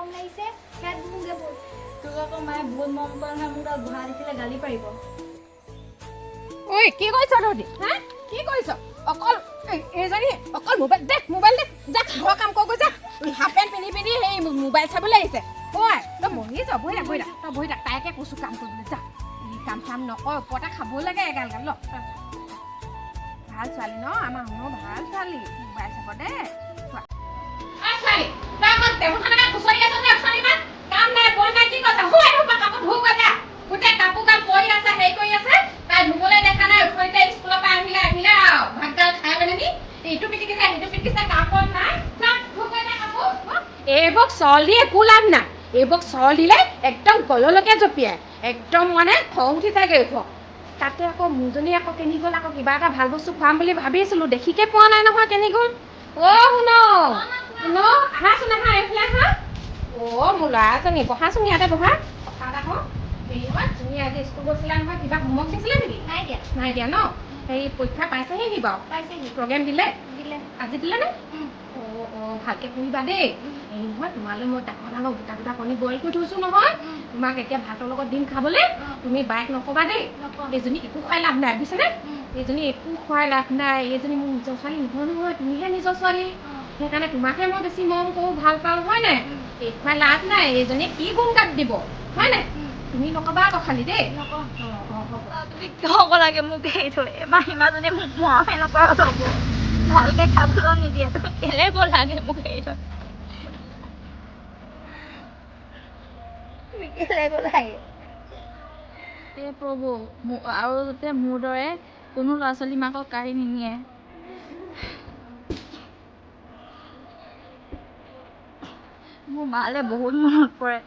মৰম লাগিছে সেয়াত বুগে বল তোক আকৌ মায়ে বহুত মৰম কৰে নহয় মোক বুঢ়া দেখিলে গালি পাৰিব ঐ কি কৰিছ তহঁতি হা কি কৰিছ অকল এইজনী অকল মোবাইল দে যা ঘৰৰ কাম কৰ যা হাফ পেণ্ট পিন্ধি সেই মোবাইল চাবলৈ আহিছে ঐ তই বহি যা বহি থাক তই বহি থাক তাইকে কৈছোঁ কাম কৰিবলৈ যা কাম চাম নকৰ ওপৰতে খাবই লাগে এগাল গাল ভাল ছোৱালী ন আমাৰ শুনো ভাল ছোৱালী মোবাইল চাব দে এইবোক চল দি একো লাভ নাই এইবোক চল দিলে একদম গললৈকে জঁপিয়াই একদম মানে খং উঠি থাকে তাতে আকৌ মোৰজনী আকৌ কেনি গ'ল আকৌ কিবা এটা ভাল বস্তু খুৱাম বুলি ভাবিছিলোঁ দেখিকে পোৱা নাই নহয় কেনি গ'ল শুন আহাচোন আহা এইফালে আহা মোৰ ল'ৰাজনী বহাচোন ইয়াতে বহা কথা এটা কওঁ হেৰি হয় তুমি আজি স্কুল গৈছিলা নহয় কিবা হোমৱৰ্ক দিছিলে নেকি নাই দিয়া ন হেৰি পৰীক্ষা পাইছেহি নি বাৰু প্ৰগ্ৰেম দিলে আজি দিলে নে ভালকে পঢ়িবা দেই এই নহয় তোমালৈ মই ডাঙৰ গোটা কণী বইল কৰি থৈছোঁ নহয় তোমাক এতিয়া ভাতৰ লগত দিম খাবলৈ তুমি বাইক নকবা দেই এইজনী একো খুৱাই লাভ নাই বুজিছেনে এইজনী একো খুৱাই লাভ নাই এইজনী মোৰ নিজৰ ছোৱালী নহয় নহয় তুমিহে নিজৰ ছোৱালী সেইকাৰণে তোমাকহে মই বেছি মৰম কৰোঁ ভাল পাওঁ হয় নাই এই খুৱাই লাভ নাই এইজনী কি গুণ গাত দিব হয় নাই তুমি নকবা আকৌ খালি দেই তুমি কিয় হ'ব লাগে মোক এৰি থৈ এবাৰ সীমাজনী মোক মৰমে নকৰা হ'ব ভালকে খাবলৈ নিদিয়ে তুমি কেলে লাগে মোক এৰি থৈ তুমি কেলে লাগে এই প্ৰভু আৰু যাতে মোৰ দৰে কোনো ল'ৰা ছোৱালী মাকক কাঢ়ি নিনিয়ে মোৰ মালে বহুত মনত পৰে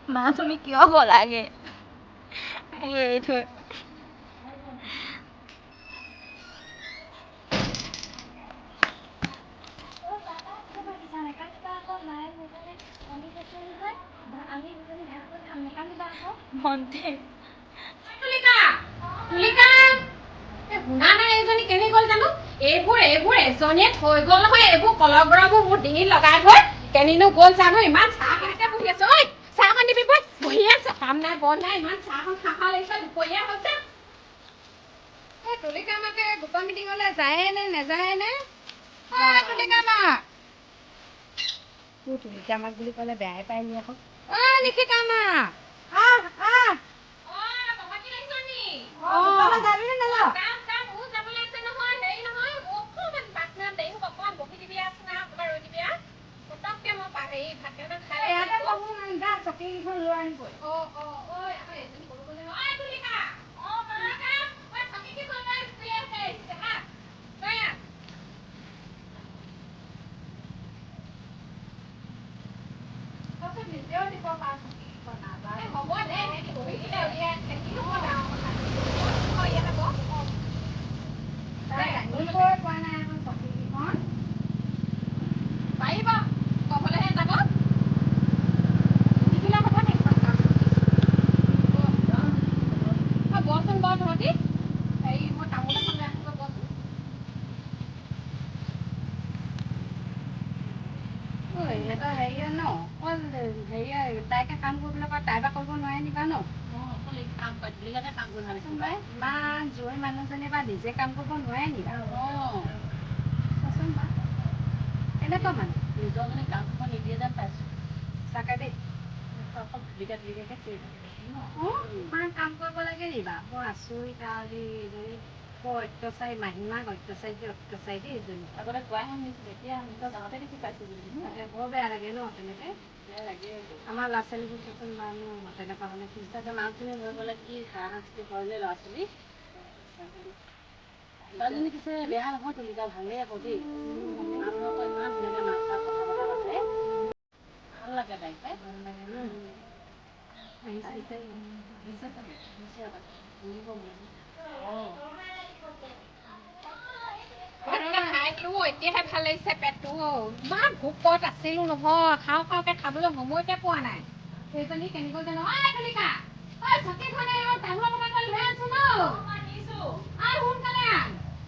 মা তুমি কিয় হ'ব লাগে মোক এৰি থৈ এইবোৰ এজনীয়ে থৈ গ'ল নহয় এইবোৰ কলৰ বৰাবোৰ মোৰ ডিঙিত লগাই থৈ কেনিনো গ'ল জানো ইমান চাহ খাইতে বহি আছো ঐ চাহখন দিবি বহি আছে কাম নাই বন নাই ইমান চাহখন খাখা লাগিছে দুপৰীয়া হৈছে এই তুলিকা মাকে গোটৰ মিটিঙলৈ যায় নে নেযায় নে তুলিকা মাক তুলিকা মাক বুলি ক'লে বেয়াই পাই নি আকৌ নিশিকা মাক তাইকে কাম কৰিবলৈ কয় তাই বা কৰিব নোৱাৰে নিবা ন ইমান জোৰ মানুহজনী বা নিজে কাম কৰিব নোৱাৰে নিবা এনেকুৱা মানুহ নিজৰজনী কাম কৰিব নিদিয়ে যেন পাইছোঁ চাকে দেই ইমান কাম কৰিব লাগে নিবা বৰ আচৰিত বৰ অত্যাচাৰী মাহীমাক অত্যাচাৰী দেই এইজনী আগতে কোৱাই শুনিছিলোঁ এতিয়া নিজৰ গাঁৱতে দেখি পাইছোঁ বৰ বেয়া লাগে ন তেনেকে আমাৰ ল'ৰা ছোৱালীবোৰ চোন মানুহ তেনেকুৱা হ'লে খ্ৰীষ্টাতে মানুহখিনি হৈ গ'লে কি হাৰাশাস্তি কৰে যে ল'ৰা ছোৱালী ছোৱালীজনী পিছে বেয়া নহয় তুলিকা ভালেই আকৌ দেই মানুহ আকৌ ইমান ধুনীয়াকৈ মাত চাত কথা বতৰা পাতে ভাল লাগে তাইক পাই ভাল লাগে ন এতিয়াহে ভাল লাগিছে পেটটো ইমান ভোকত আছিলো নহয় খাওঁকে খাবলৈ সময়তে পোৱা নাই সেইজনী কেনেকৈ জানো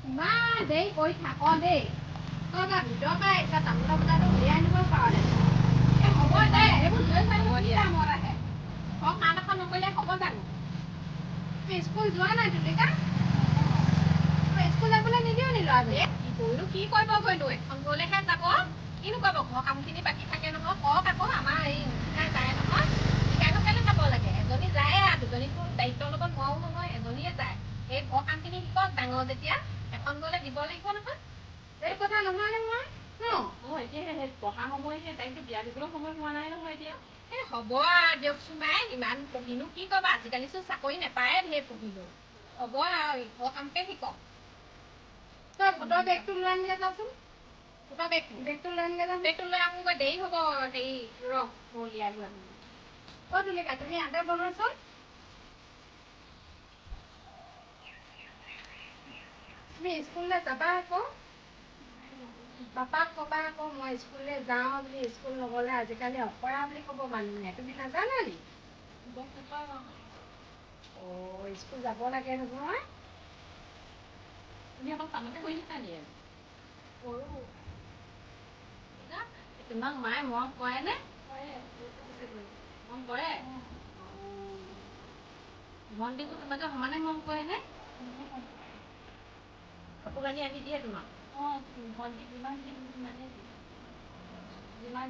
ইমান দেৰি কৰি থাক দেই তই ভিতৰৰ পৰা এতিয়া তামোলৰ বজাৰটো উলিয়াই আনিব পাৰ হ'ব দে এইবোৰ স্কুল যোৱা নাই তুলিকা স্কুল যাবলৈ নিদিও নি ল'ৰাজনী কি কৰিলো কি কৰিব গৈনো এখন গ'লেহে যাব কিনো কৰিব ঘৰ কামখিনি বাকী থাকে নহয় কওক আকৌ আমাৰ এই যায় নহয় শিকানো কেলে যাব লাগে এজনী যায় আৰু দুজনীতো দায়িত্ব ল'ব নোৱাৰো নহয় এজনীয়ে যায় এই ঘৰ কামখিনি শিকক ডাঙৰ যেতিয়া এখন গ'লে দিব লাগিব নহয় এই কথা নহয় নহয় এতিয়া পঢ়া সময়হে তাইকতো বিয়া দিবলৈ সময় হোৱা নাই নহয় এতিয়া এই হ'ব আৰু দিয়কচোন মাই ইমান পঢ়িনো কি ক'বা আজিকালিতো চাকৰি নাপায়ে ঢেৰ পঢ়িলো হ'ব আৰু ঘৰ কামকে শিকক তই গোটৰ বেগটো লৈ আনিলে যাওঁচোন গোটৰ বেগটো লৈ আনিলে যাম বেগটো লৈ আহোঁ দেৰি হ'ব হেৰি ৰহ উলিয়াই লৈ আহোঁ অ' তুলিকা তুমি আদা বনোৱাচোন তুমি স্কুললৈ যাবা আকৌ পাপাক ক'বা আকৌ মই স্কুললৈ যাওঁ বুলি স্কুল নগ'লে আজিকালি অকৰা বুলি ক'ব মানুহে তুমি নাজানা নি অঁ স্কুল যাব লাগে নহয় তুমি অকল কামতে কৰি থাকা নি কৰোঁ তোমাক মায়ে মৰম কৰেনে মৰম কৰে ভণ্টিকো তোমাকে সমানে মৰম কৰেনে কাপোৰ কানি আনি দিয়ে তোমাক অঁ ভণ্টি যিমান দিন মানে যিমান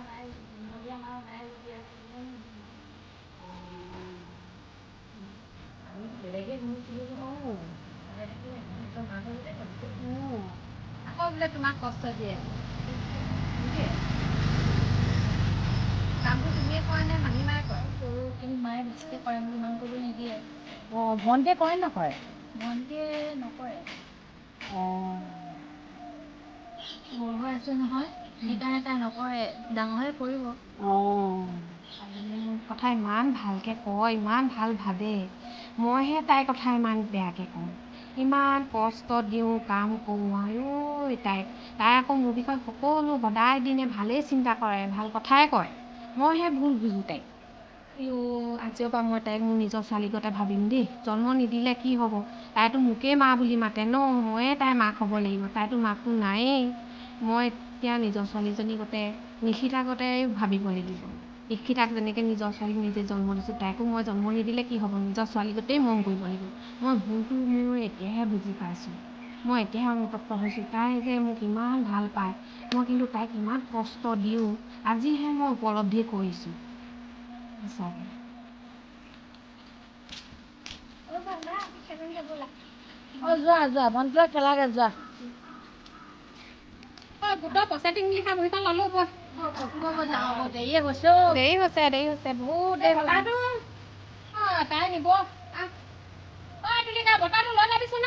নাই আমি বেলেগে ঘূৰিছিলোঁ আকৌ বোলে তোমাক কষ্ট দিয়ে কামবোৰ তুমিয়ে কৰা নে মাহী মায়ে কৰে কৰোঁ কিন্তু মায়ে বেছিকৈ কৰে মোক ইমান কৰিব নিদিয়ে অঁ ভণ্টিয়ে কৰে নকৰে ভণ্টিয়ে নকৰে অঁ সৰু হৈ আছে নহয় সেইকাৰণে তাই নকৰে ডাঙৰ হৈ কৰিব অঁ কথা ইমান ভালকৈ কয় ইমান ভাল ভাবে মইহে তাইৰ কথা ইমান বেয়াকৈ কওঁ ইমান কষ্ট দিওঁ কাম কৰোঁ আইও তাই আকৌ মোৰ বিষয়ে সকলো সদায় দিনে ভালেই চিন্তা কৰে ভাল কথাই কয় মইহে ভুল বুজোঁ তাইক আজিৰ পৰা মই তাইক মোৰ নিজৰ ছোৱালীগতে ভাবিম দেই জন্ম নিদিলে কি হ'ব তাইতো মোকেই মা বুলি মাতে ন ময়ে তাইৰ মাক হ'ব লাগিব তাইতো মাকটো নায়েই মই এতিয়া নিজৰ ছোৱালীজনীৰ গতে নিশিতাৰ গতে ভাবিব লাগিব নিশিতাক যেনেকৈ নিজৰ ছোৱালীক নিজে জন্ম দিছোঁ তাইকো মই জন্ম নিদিলে কি হ'ব নিজৰ ছোৱালী গতেই মৰম কৰিব লাগিব মই ভুলটো মোৰ এতিয়াহে বুজি পাইছোঁ মই এতিয়াহে অনুতপ্ত হৈছোঁ তাই যে মোক ইমান ভাল পায় মই কিন্তু তাইক ইমান কষ্ট দিওঁ আজিহে মই উপলব্ধি কৰিছোঁ সঁচাকৈ যোৱা যোৱা ভণ্টি খেলাগে যোৱা গোটৰ প্ৰচেটিং লিখা বহিখন ল'লোঁ দেৰি হৈছে বহুত দেৰি তাই নিব তুলিকা বতাহটো লৈ যাবিচোন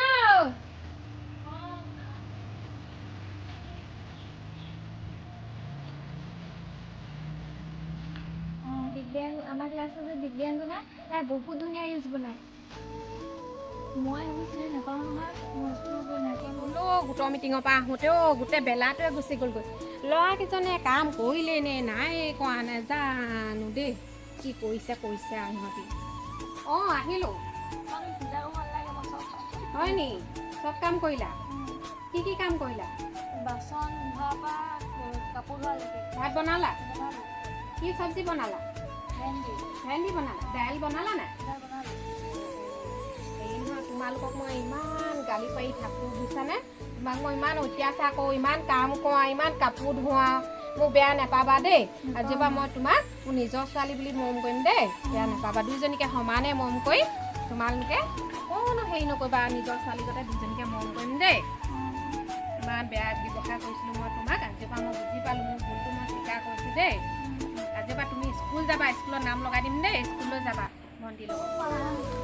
আমাৰ ক্লাছত যে দিব্যাংগ নাই তাই বহুত ধুনীয়া ৰিলচ বনায় মই এইবোৰ চিনি নাপাওঁ নহয় মই স্কুল গৈ নাপাওঁ গোটৰ মিটিঙৰ পৰা আহোঁতেও গোটেই বেলাটোৱে গুচি গ'লগৈ ল'ৰাকেইজনে কাম কৰিলে নে নাই কৰা নেজানো দেই কি কৰিছে আৰু সিহঁতি অঁ আহিলোঁ হয় নি চব কাম কৰিলা কি কাম কৰিলা বাচন ধোৱাৰ পৰা কাপোৰ ধোৱালৈকে ভাত বনালা কি চব্জি বনালা ভেন্দি বনালা দাইল বনালা নাই হেৰি নহয় তোমালোকক মই ইমান গালি পাৰি থাকোঁ বুজিছানে তোমাক মই ইমান অত্যাচাৰ কৰোঁ ইমান কাম কৰা ইমান কাপোৰ ধোৱা মোক বেয়া নাপাবা দেই আজিৰ পৰা মই তোমাক মোৰ নিজৰ ছোৱালী বুলি মৰম কৰিম দেই বেয়া নাপাবা দুইজনীকে সমানে মৰম কৰি তোমালোকে অকণো হেৰি নকৰিবা নিজৰ ছোৱালীগতে দুইজনীকে মৰম কৰিম দেই ইমান বেয়া ব্যৱহাৰ কৰিছিলোঁ মই তোমাক আজিৰ পৰা মই বুজি পালোঁ মোৰ ভুলটো মই স্বীকাৰ কৰিছোঁ দেই আজিৰ পৰা তুমি স্কুল যাবা স্কুলত নাম লগাই দিম দেই স্কুললৈ যাবা ভণ্টিৰ লগত